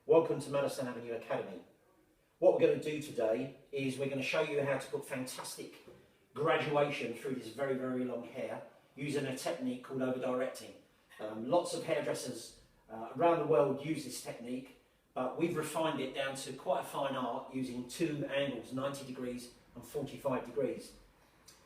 Welcome to Maddison Avenue Academy. What we're going to do today is we're going to show you how to put fantastic graduation through this very, very long hair using a technique called over-directing. Lots of hairdressers around the world use this technique, but we've refined it down to quite a fine art using two angles, 90 degrees and 45 degrees.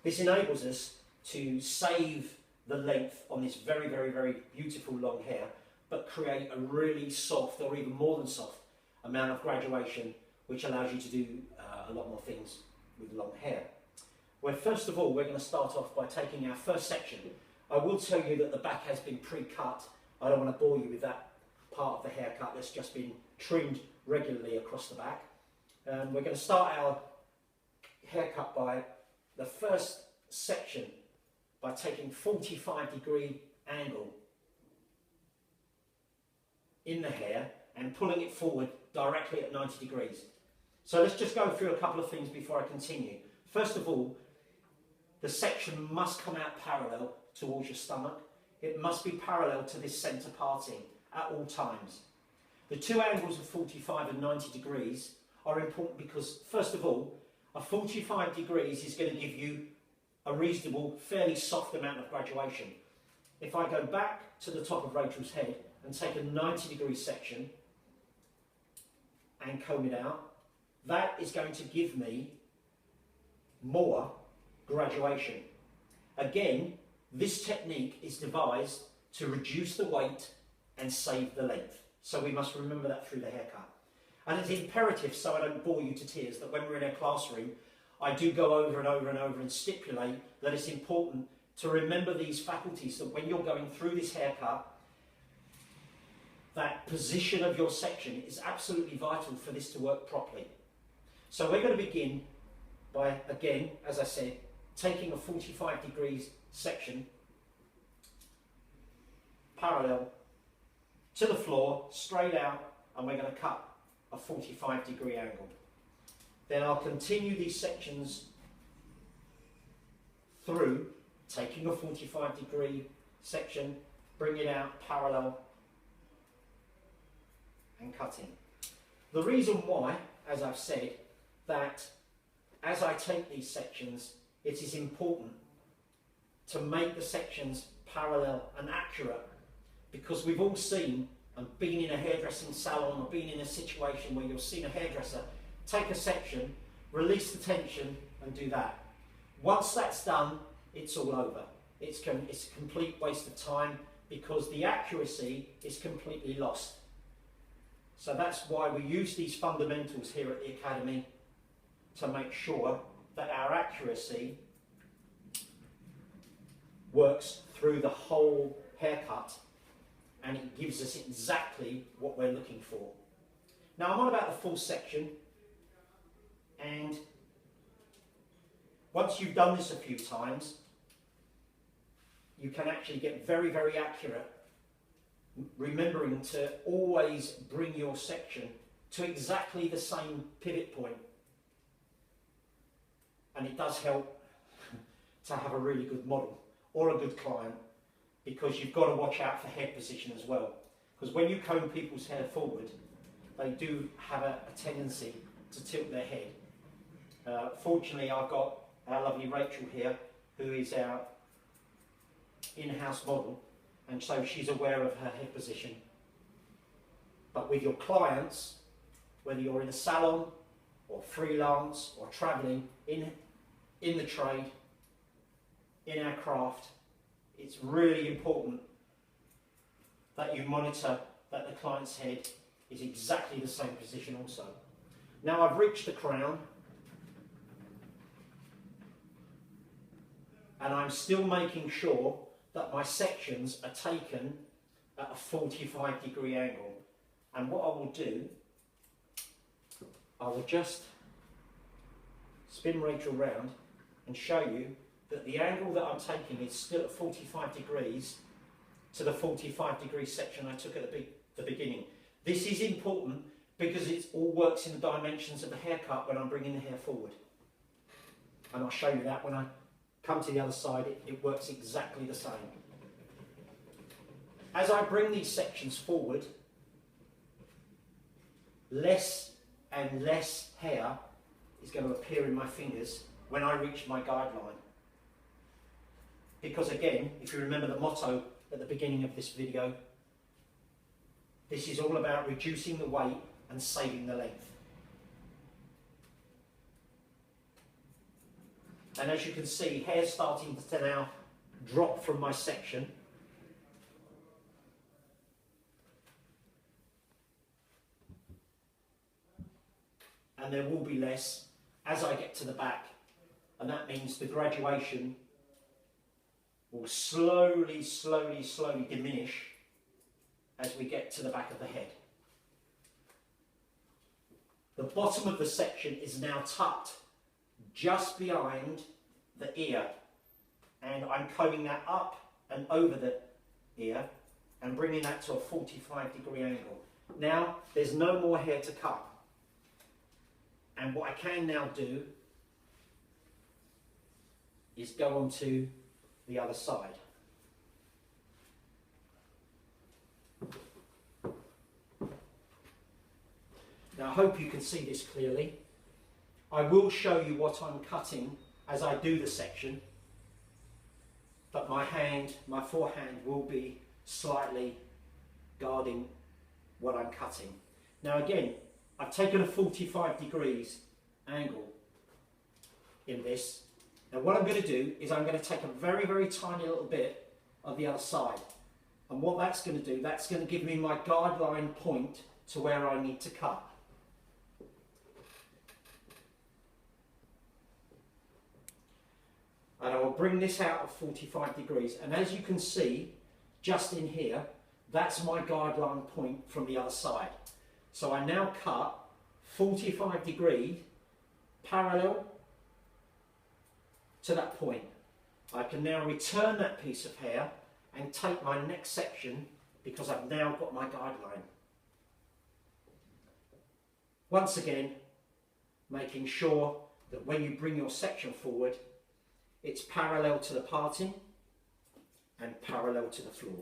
This enables us to save the length on this very, very, very beautiful long hair, but create a really soft, or even more than soft, amount of graduation, which allows you to do a lot more things with long hair. Well, first of all, we're going to start off by taking our first section. I will tell you that the back has been pre-cut. I don't want to bore you with that part of the haircut that's just been trimmed regularly across the back. We're going to start our haircut by the first section by taking 45-degree angle in the hair and pulling it forward directly at 90 degrees. So let's just go through a couple of things before I continue. First of all, the section must come out parallel towards your stomach. It must be parallel to this centre parting at all times. The two angles of 45 and 90 degrees are important because, first of all, a 45 degrees is going to give you a reasonable, fairly soft amount of graduation. If I go back to the top of Rachel's head and take a 90-degree section and comb it out, that is going to give me more graduation. Again, this technique is devised to reduce the weight and save the length. So we must remember that through the haircut. And it's imperative, so I don't bore you to tears, that when we're in our classroom, I do go over and over and over and stipulate that it's important to remember these faculties, that when you're going through this haircut, that position of your section is absolutely vital for this to work properly. So we're going to begin by, again, as I said, taking a 45 degrees section parallel to the floor, straight out, and we're going to cut a 45-degree angle. Then I'll continue these sections through, taking a 45-degree section, bring it out parallel, and cutting. The reason why, as I've said, that as I take these sections, it is important to make the sections parallel and accurate, because we've all seen and been in a hairdressing salon or been in a situation where you've seen a hairdresser take a section, release the tension and do that. Once that's done, it's all over. It's a complete waste of time because the accuracy is completely lost. So that's why we use these fundamentals here at the Academy to make sure that our accuracy works through the whole haircut and it gives us exactly what we're looking for. Now I'm on about the full section, and once you've done this a few times, you can actually get very, very accurate, remembering to always bring your section to exactly the same pivot point. And it does help to have a really good model or a good client, because you've got to watch out for head position as well. Because when you comb people's hair forward, they do have a tendency to tilt their head. Fortunately, I've got our lovely Rachel here, who is our in-house model, and so she's aware of her head position. But with your clients, whether you're in a salon or freelance or travelling in the trade, in our craft, it's really important that you monitor that the client's head is exactly the same position also. Now I've reached the crown, and I'm still making sure that my sections are taken at a 45-degree angle. And what I will do, I will just spin Rachel round and show you that the angle that I'm taking is still at 45 degrees to the 45-degree section I took at the beginning. This is important because it all works in the dimensions of the haircut when I'm bringing the hair forward. And I'll show you that when I come to the other side, it works exactly the same. As I bring these sections forward, less and less hair is going to appear in my fingers when I reach my guideline. Because again, if you remember the motto at the beginning of this video, this is all about reducing the weight and saving the length. And as you can see, hair's starting to now drop from my section. And there will be less as I get to the back. And that means the graduation will slowly, slowly, slowly diminish as we get to the back of the head. The bottom of the section is now tucked just behind the ear, and I'm combing that up and over the ear and bringing that to a 45-degree angle. Now there's no more hair to cut, and what I can now do is go on to the other side. Now I hope you can see this clearly. I will show you what I'm cutting as I do the section, but my forehand will be slightly guarding what I'm cutting. Now again, I've taken a 45 degrees angle in this. Now what I'm going to do is I'm going to take a very, very tiny little bit of the other side. And what that's going to do, that's going to give me my guideline point to where I need to cut. And I will bring this out of 45 degrees. And as you can see, just in here, that's my guideline point from the other side. So I now cut 45 degrees parallel to that point. I can now return that piece of hair and take my next section because I've now got my guideline. Once again, making sure that when you bring your section forward, it's parallel to the parting and parallel to the floor.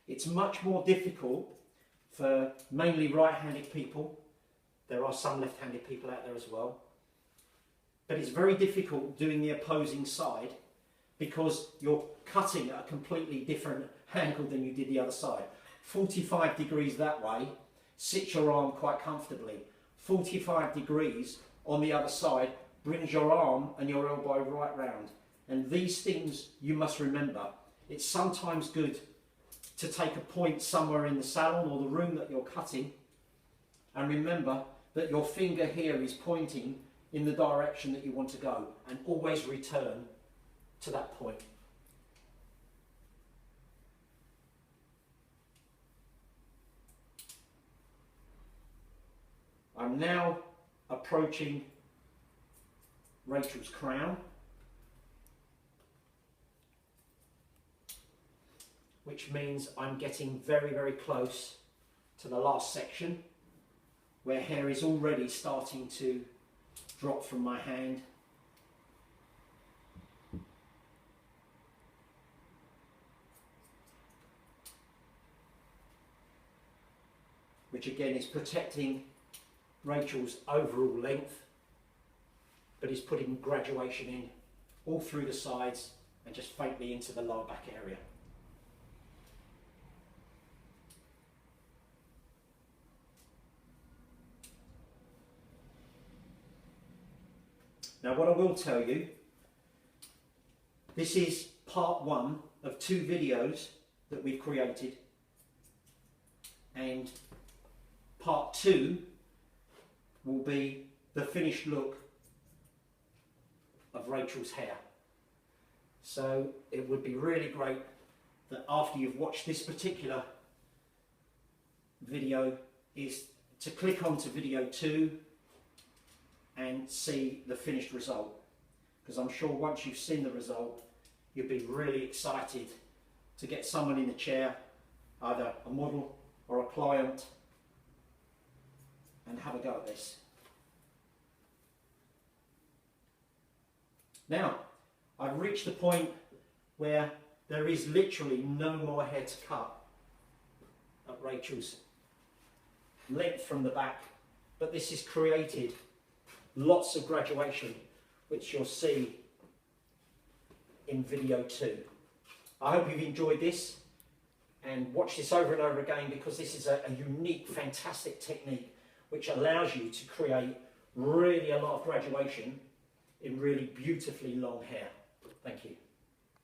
It's much more difficult for mainly right-handed people. There are some left-handed people out there as well. But it's very difficult doing the opposing side because you're cutting at a completely different angle than you did the other side. 45 degrees that way sits your arm quite comfortably. 45 degrees on the other side brings your arm and your elbow right round. And these things you must remember. It's sometimes good to take a point somewhere in the salon or the room that you're cutting and remember that your finger here is pointing in the direction that you want to go, and always return to that point. I'm now approaching Rachel's crown, which means I'm getting very, very close to the last section where hair is already starting to drop from my hand. Which again is protecting Rachel's overall length, but is putting graduation in all through the sides and just faintly into the lower back area. Now what I will tell you, this is part one of 2 videos that we've created, and part 2 will be the finished look of Rachel's hair. So it would be really great that after you've watched this particular video is to click on to video 2 and see the finished result, because I'm sure once you've seen the result you'll be really excited to get someone in the chair, either a model or a client, and have a go at this. Now, I've reached the point where there is literally no more hair to cut at Rachel's length from the back, but this has created lots of graduation, which you'll see in video 2. I hope you've enjoyed this, and watch this over and over again, because this is a unique, fantastic technique which allows you to create really a lot of graduation in really beautifully long hair. Thank you.